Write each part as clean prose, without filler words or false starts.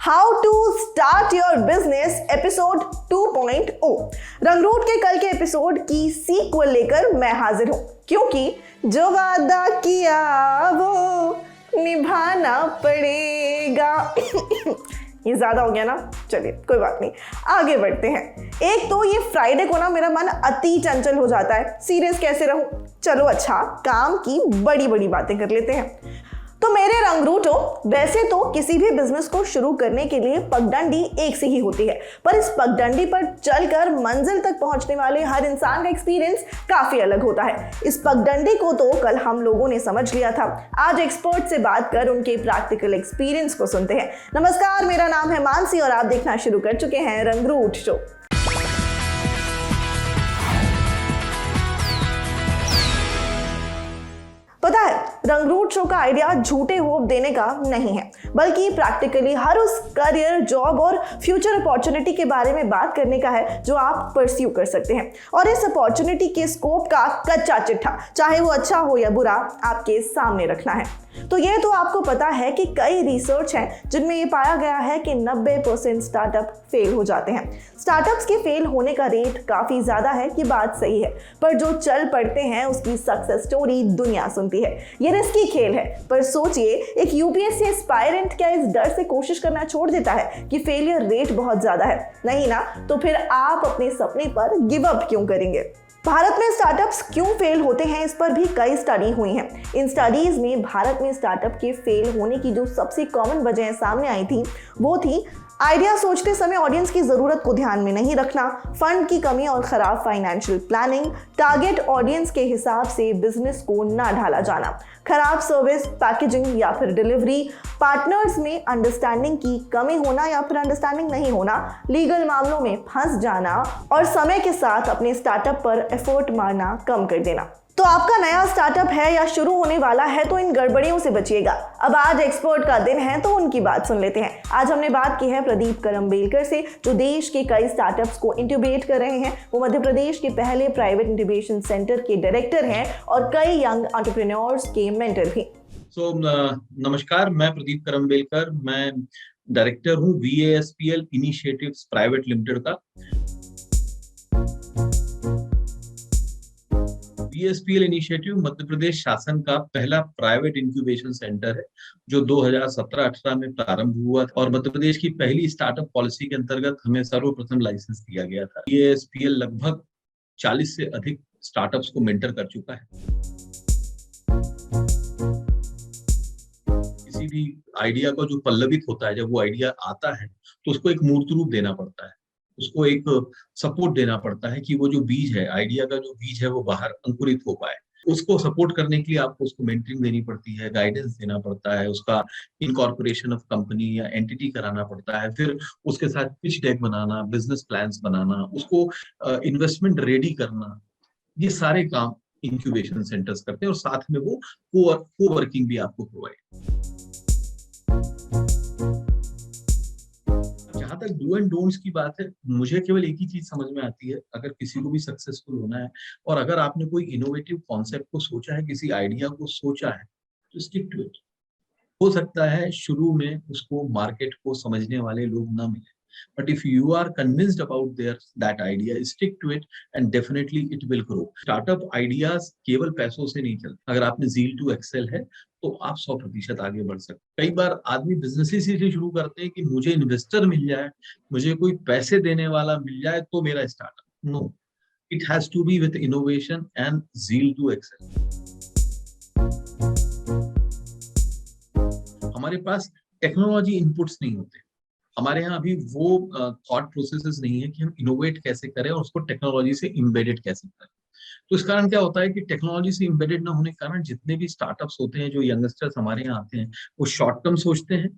How to start your business episode 2.0। Rangroot के कल के एपिसोड की सीक्वल लेकर मैं हाजिर हूं, क्योंकि जो वादा किया वो निभाना पड़ेगा। ये ज्यादा हो गया ना, चलिए कोई बात नहीं, आगे बढ़ते हैं। एक तो ये फ्राइडे को ना मेरा मन अति चंचल हो जाता है, सीरियस कैसे रहूं। चलो अच्छा, काम की बड़ी बड़ी बातें कर लेते हैं। तो मेरे रंगरूटो, वैसे तो किसी भी बिजनेस को शुरू करने के लिए पगडंडी एक सी ही होती है, पर इस पगडंडी पर चलकर मंजिल तक पहुंचने वाले हर इंसान का एक्सपीरियंस काफी अलग होता है। इस पगडंडी को तो कल हम लोगों ने समझ लिया था, आज एक्सपर्ट से बात कर उनके प्रैक्टिकल एक्सपीरियंस को सुनते हैं। नमस्कार, मेरा नाम है मानसी और आप देखना शुरू कर चुके हैं रंगरूट शो। पता है, रंगरूट शो का आइडिया झूठे होप देने का नहीं है, बल्कि प्रैक्टिकली हर उस करियर, जॉब और फ्यूचर अपॉर्चुनिटी के बारे में बात करने का है जो आप परस्यू कर सकते हैं। और इस अपॉर्चुनिटी के स्कोप का कच्चा चिट्ठा, चाहे वो अच्छा हो या बुरा, आपके सामने रखना है। तो ये तो आपको पता है कि कई रिसर्च हैं जिनमें ये पाया गया है कि 90% स्टार्टअप फेल हो जाते हैं। स्टार्टअप्स के फेल होने का रेट काफ़ी ज़्यादा है, ये बात सही है, पर जो चल पड़ते हैं उसकी सक्सेस स्टोरी दुनिया सुनती है। ये रिस्की खेल है, पर सोचिए, एक यूपीएससी एस्पायरेंट क्या इस डर से कोशिश करना छोड़ देता है कि फेलियर रेट बहुत ज़्यादा है? नहीं ना, तो फिर आप अपने सपने पर गिव अप क्यों करेंगे? भारत में स्टार्टअप्स क्यों फेल होते हैं, इस पर भी कई स्टडी हुई हैं। इन स्टडीज में भारत में स्टार्टअप के फेल होने की जो सबसे कॉमन वजह सामने आई थी, वो थी आइडिया सोचते समय ऑडियंस की ज़रूरत को ध्यान में नहीं रखना, फंड की कमी और ख़राब फाइनेंशियल प्लानिंग, टारगेट ऑडियंस के हिसाब से बिजनेस को ना ढाला जाना, खराब सर्विस, पैकेजिंग या फिर डिलीवरी, पार्टनर्स में अंडरस्टैंडिंग की कमी होना या फिर अंडरस्टैंडिंग नहीं होना, लीगल मामलों में फंस जाना और समय के साथ अपने स्टार्टअप पर एफर्ट मारना कम कर देना। तो आपका नया स्टार्टअप है या शुरू होने वाला है तो इन गड़बड़ियों से बचिएगा। अब आज एक्सपर्ट का दिन है तो उनकी बात सुन लेते हैं। आज हमने बात की है प्रदीप करम्बेलकर से, जो देश के कई स्टार्टअप्स को इंक्यूबेट कर रहे हैं। वो मध्य प्रदेश के पहले प्राइवेट इंक्यूबेशन सेंटर के डायरेक्टर हैं और कई यंग एंटरप्रेन्योर्स के मेंटर भी। नमस्कार, मैं प्रदीप करम्बेलकर, मैं डायरेक्टर हूँ VASPL इनिशिएटिव्स प्राइवेट लिमिटेड का। VASPL इनिशिएटिव मध्य प्रदेश शासन का पहला प्राइवेट इंक्यूबेशन सेंटर है, जो 2017-18 में प्रारंभ हुआ था और मध्य प्रदेश की पहली स्टार्टअप पॉलिसी के अंतर्गत हमें सर्वप्रथम लाइसेंस दिया गया था। VASPL लगभग 40 से अधिक स्टार्टअप्स को मेंटर कर चुका है। किसी भी आइडिया का जो पल्लवित होता है, जब वो आइडिया आता है तो उसको एक मूर्त रूप देना पड़ता है, उसको एक सपोर्ट देना पड़ता है कि वो जो बीज है, आइडिया का जो बीज है, वो बाहर अंकुरित हो पाए। उसको सपोर्ट करने के लिए आपको उसको मेंटरिंग देनी पड़ती है, गाइडेंस देना पड़ता है, उसका इनकॉर्पोरेशन ऑफ कंपनी या एंटिटी कराना पड़ता है, फिर उसके साथ पिच डेक बनाना, बिजनेस प्लान्स बनाना, उसको इन्वेस्टमेंट रेडी करना, ये सारे काम इंक्यूबेशन सेंटर्स करते हैं और साथ में वो को वर्किंग भी आपको प्रोवाइड। जहां तक डू एंड डोंट्स की बात है, मुझे केवल एक ही चीज समझ में आती है, अगर किसी को भी सक्सेसफुल होना है और अगर आपने कोई इनोवेटिव कॉन्सेप्ट को सोचा है, किसी आइडिया को सोचा है, तो स्टिक टू इट। हो सकता है शुरू में उसको मार्केट को समझने वाले लोग ना मिले, but if you are convinced about that idea, stick to it and definitely it will grow. Startup ideas केवल पैसों से नहीं चलते। अगर आपने zeal to excel है तो आप 100% आगे बढ़ सकते। कई बार आदमी बिजनेस ही से शुरू करते हैं कि मुझे इन्वेस्टर मिल जाए, मुझे कोई पैसे देने वाला मिल जाए तो मेरा startup. No, it has to be with innovation and zeal to excel. हमारे पास टेक्नोलॉजी इनपुट्स नहीं होते, हमारे यहाँ अभी वो थॉट प्रोसेसेस नहीं है कि हम इनोवेट कैसे करें और उसको टेक्नोलॉजी से इम्बेडेड कैसे करें। तो इस कारण क्या होता है कि टेक्नोलॉजी से इम्बेडेड ना होने के कारण जितने भी स्टार्टअप्स होते हैं, जो यंगस्टर्स हमारे यहाँ आते हैं, वो शॉर्ट टर्म सोचते हैं,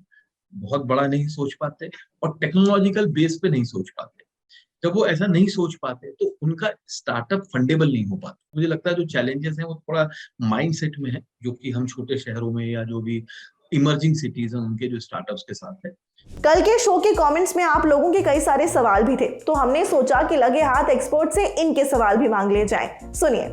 बहुत बड़ा नहीं सोच पाते और टेक्नोलॉजिकल बेस पे नहीं सोच पाते। जब वो ऐसा नहीं सोच पाते तो उनका स्टार्टअप फंडेबल नहीं हो पाता। मुझे लगता है जो चैलेंजेस हैं वो थोड़ा माइंडसेट में है, जो कि हम छोटे शहरों में या जो भी इमर्जिंग सिटीज हैं उनके जो स्टार्टअप्स के साथ है। कल के शो के कमेंट्स में आप लोगों के कई सारे सवाल भी थे, तो हमने सोचा कि लगे हाथ एक्सपर्ट से इनके सवाल भी मांग लिए जाएं। सुनिए।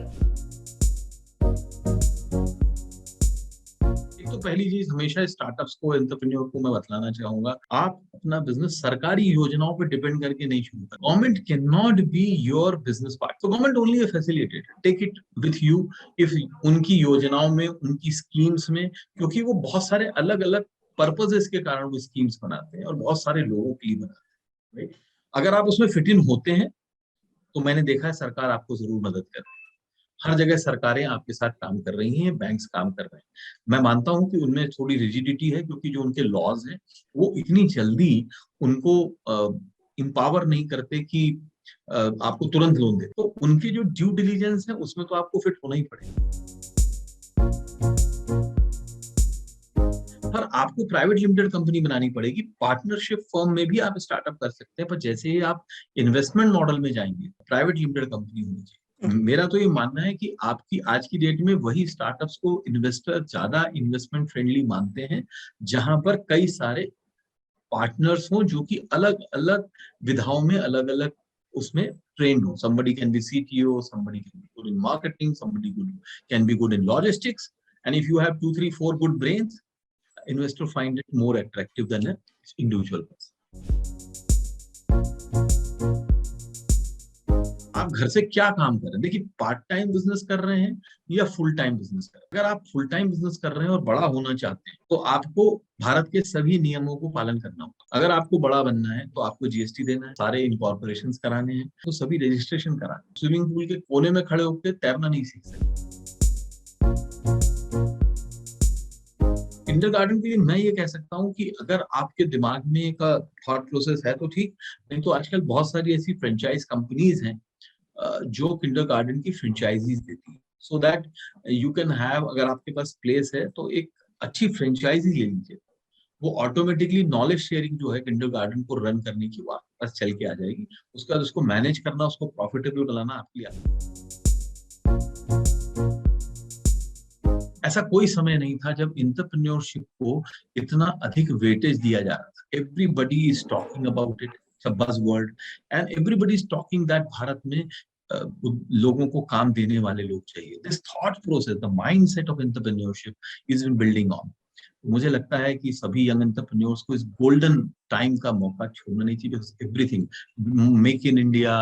तो पहली चीज हमेशा स्टार्टअप्स को, एंटरप्रेन्योर को मैं बतलाना चाहूंगा, आप अपना बिजनेस सरकारी योजनाओं पर डिपेंड करके नहीं शुरू कर। Government can not be your business partner, तो government only a facilitator, take it with you if उनकी योजनाओं में, उनकी स्कीम्स में, क्योंकि वो बहुत सारे अलग अलग पर्पजेस के कारण वो स्कीम्स बनाते हैं और बहुत सारे लोगों के लिए बनाते हैं। अगर आप उसमें फिट इन होते हैं तो मैंने देखा है सरकार आपको जरूर मदद कर रही है। हर जगह सरकारें आपके साथ काम कर रही हैं, बैंक्स काम कर रहे हैं। मैं मानता हूं कि उनमें थोड़ी रिजिडिटी है, क्योंकि जो उनके लॉज हैं वो इतनी जल्दी उनको इम्पावर नहीं करते कि आपको तुरंत लोन दे। तो उनकी जो ड्यू डिलीजेंस है उसमें तो आपको फिट होना ही पड़ेगा। पर आपको प्राइवेट लिमिटेड कंपनी बनानी पड़ेगी। पार्टनरशिप फर्म में भी आप स्टार्टअप कर सकते हैं, पर जैसे ही आप इन्वेस्टमेंट मॉडल में जाएंगे, प्राइवेट लिमिटेड कंपनी होनी चाहिए। मेरा तो ये मानना है कि आपकी आज की डेट में वही स्टार्टअप्स को इन्वेस्टर ज्यादा इन्वेस्टमेंट फ्रेंडली मानते हैं, जहां पर कई सारे पार्टनर्स हों जो कि अलग अलग विधाओं में, अलग अलग उसमें ट्रेंड हो। somebody can be CTO, somebody can be good in marketing, somebody can be good in logistics, and if you have 2 3 4 good brains, investor find it more attractive than an individual person. आप घर से क्या काम कर रहे हैं? देखिए, part time business कर रहे हैं या फुल टाइम बिजनेस कर रहे हैं। अगर आप फुल टाइम बिजनेस कर रहे हैं और बड़ा होना चाहते हैं तो आपको भारत के सभी नियमों को पालन करना होगा। अगर आपको बड़ा बनना है तो आपको GST देना है, सारे इनकॉर्पोरेशंस कराने हैं, तो सभी रजिस्ट्रेशन कराने हैं। स्विमिंग पूल के कोने में खड़े होकर तैरना नहीं सीख सकते। किंडरगार्टन के लिए मैं ये कह सकता हूँ कि अगर आपके दिमाग में का थॉट प्रोसेस है तो ठीक, नहीं तो आजकल बहुत सारी ऐसी फ्रेंचाइज कंपनीज हैं जो किंडरगार्टन की फ्रेंचाइजीज देती है, so that you can have, अगर आपके पास प्लेस है तो एक अच्छी फ्रेंचाइजी ले लीजिए। वो ऑटोमेटिकली नॉलेज शेयरिंग जो है किंडरगार्टन को रन करने की, वो आपके पास चल के आ जाएगी। उसका उसको मैनेज करना, उसको प्रॉफिटेबल बनाना आपके लिए ऐसा कोई समय नहीं था जब एंटरप्रेन्योरशिप को इतना अधिक वेटेज दिया जा रहा था। Everybody is talking about it, it's a buzzword, and everybody is talking that Bharat में लोगों को काम देने वाले लोग चाहिए। This thought process, the mindset of entrepreneurship is been building on. मुझे लगता है कि सभी यंग एंटरप्रेन्योर्स को इस गोल्डन टाइम का मौका छोड़ना नहीं चाहिए। एवरीथिंग, मेक इन इंडिया,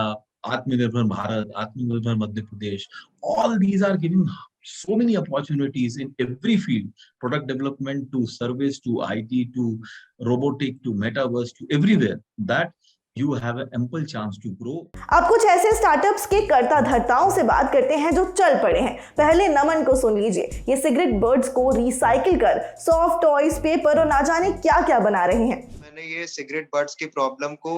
आत्मनिर्भर भारत, आत्मनिर्भर Madhya Pradesh, all these are giving so many opportunities in every field, product development to service to IT to robotic to metaverse to everywhere, that you have an ample chance to grow. अब कुछ ऐसे startups के कर्ता धर्ताओं से बात करते हैं जो चल पड़े हैं। पहले नमन को सुन लीजिए। ये सिगरेट बर्ड्स को रिसाइकिल कर सॉफ्ट टॉयज, पेपर और ना जाने क्या क्या बना रहे हैं। मैंने ये सिगरेट बर्ड्स की प्रॉब्लम को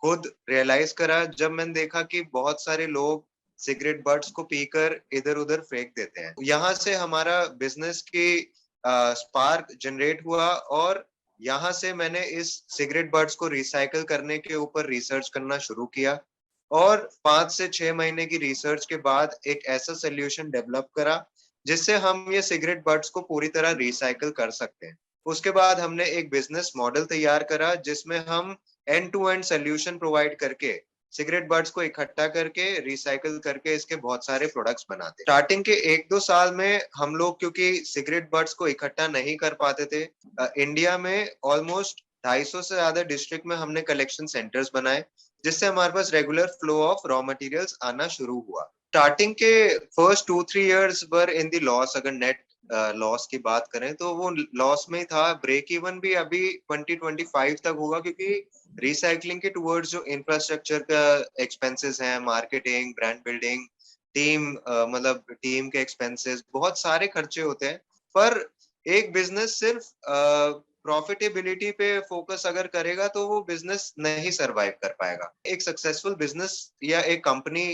खुद रियलाइज करा जब मैंने देखा कि बहुत सारे लोग सिगरेट बर्ड्स को पीकर इधर उधर फेंक देते हैं। यहाँ से हमारा बिजनेस की स्पार्क जनरेट हुआ और यहाँ से मैंने इस सिगरेट बर्ड्स को रिसाइकिल करने के ऊपर रिसर्च करना शुरू किया और 5 से 6 महीने की रिसर्च के बाद एक ऐसा सोल्यूशन डेवलप करा जिससे हम ये सिगरेट बर्ड्स को पूरी तरह रिसाइकिल कर सकते हैं। उसके बाद हमने एक बिजनेस मॉडल तैयार करा जिसमें हम end to end solution provide करके सिगरेट बर्ड्स को इकट्ठा करके रिसाइकिल करके इसके बहुत सारे प्रोडक्ट्स बनाते। स्टार्टिंग के 1-2 साल में हम लोग क्योंकि सिगरेट बर्ड्स को इकट्ठा नहीं कर पाते थे, इंडिया में ऑलमोस्ट 250 से ज्यादा डिस्ट्रिक्ट में हमने कलेक्शन सेंटर्स बनाए जिससे हमारे पास regular flow of raw materials आना शुरू हुआ। स्टार्टिंग के first 2-3 years were in the loss. अगर नेट लॉस की बात करें तो वो लॉस में ही था। ब्रेक इवन भी अभी 2025 तक होगा क्योंकि रिसाइकलिंग के टुवर्ड्स जो इंफ्रास्ट्रक्चर का एक्सपेंसेस हैं, मार्केटिंग, ब्रांड बिल्डिंग, टीम मतलब टीम के एक्सपेंसेस, बहुत सारे खर्चे होते हैं। पर एक बिजनेस सिर्फ प्रॉफिटेबिलिटी पे फोकस अगर करेगा तो वो बिजनेस नहीं सरवाइव कर पाएगा। एक सक्सेसफुल बिजनेस या एक कंपनी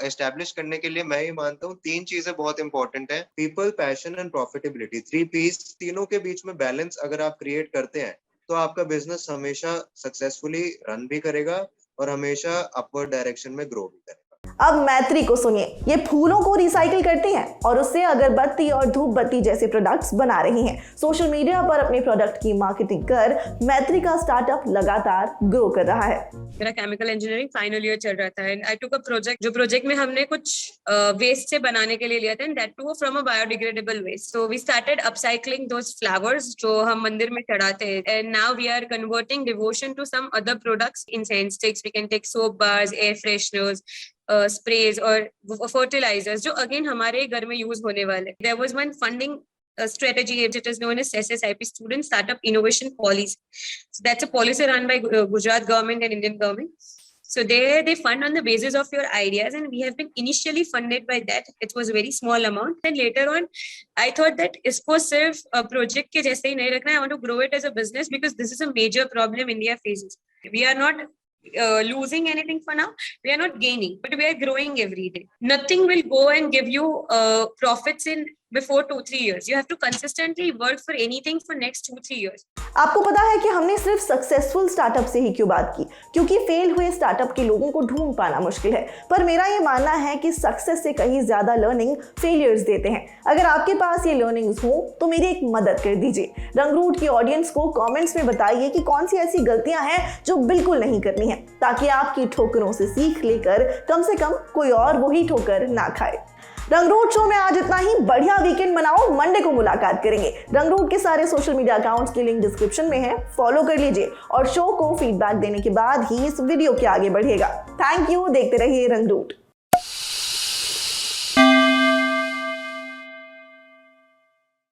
एस्टेब्लिश करने के लिए मैं ये मानता हूँ 3 चीजें बहुत इंपॉर्टेंट हैं: people, passion and profitability. 3 P's, तीनों के बीच में बैलेंस अगर आप क्रिएट करते हैं तो आपका बिजनेस हमेशा सक्सेसफुली रन भी करेगा और हमेशा अपवर्ड डायरेक्शन में ग्रो भी करेगा। अब मैत्री को सुनिए। ये फूलों को रिसाइकिल करती हैं और उससे अगरबत्ती और धूप बत्ती जैसे प्रोडक्ट्स बना रही हैं। सोशल मीडिया पर अपने प्रोडक्ट की मार्केटिंग कर मैत्री का स्टार्टअप लगातार ग्रो कर रहा है। मेरा केमिकल इंजीनियरिंग फाइनल ईयर चल रहा था and I took a project, जो प्रोजेक्ट में हमने कुछ वेस्ट से बनाने के लिए लिया था and that too from a biodegradable waste. So we started upcycling those flowers जो हम मंदिर में चढ़ाते हैं and now we are converting devotion to some other products, incense sticks, we can take soap bars, air fresheners, sprays और fertilisers जो again हमारे घर में यूज होने वाले। There was one funding strategy which is known as SSIP, Student Startup Innovation Policy. So that's a policy run by Gujarat government and Indian government. So they fund on the basis of your ideas and we have been initially funded by that. It was a very small amount and later on I thought that इसको सिर्फ project के जैसे ही नहीं रखना है. I want to grow it as a business because this is a major problem India faces. We are not losing anything for now. We are not gaining, but we are growing every day. Nothing will go and give you profits in before 2-3 years. You have to consistently work for anything for next 2-3 years. आपको पता है कि हमने सिर्फ successful startup से ही क्यों बात की? क्योंकि फेल हुए स्टार्टअप के लोगों को ढूंढ पाना मुश्किल है। पर मेरा ये मानना है कि सक्सेस से कहीं ज्यादा लर्निंग फेलियर्स देते हैं। अगर आपके पास ये लर्निंग्स हो तो मेरी एक मदद कर दीजिए। रंगरूट की ऑडियंस को कमेंट्स में बताइए कि कौन सी ऐसी गलतियां हैं जो बिल्कुल नहीं करनी है, ताकि आपकी ठोकरों से सीख लेकर कम से कम कोई और वही ठोकर ना खाए। रंगरूट शो में आज इतना ही। बढ़िया वीकेंड मनाओ। मंडे को मुलाकात करेंगे। रंगरूट के सारे सोशल मीडिया अकाउंट्स की लिंक डिस्क्रिप्शन में है, फॉलो कर लीजिए और शो को फीडबैक देने के बाद ही इस वीडियो के आगे बढ़िएगा। Thank you. देखते रहिए रंगरूट।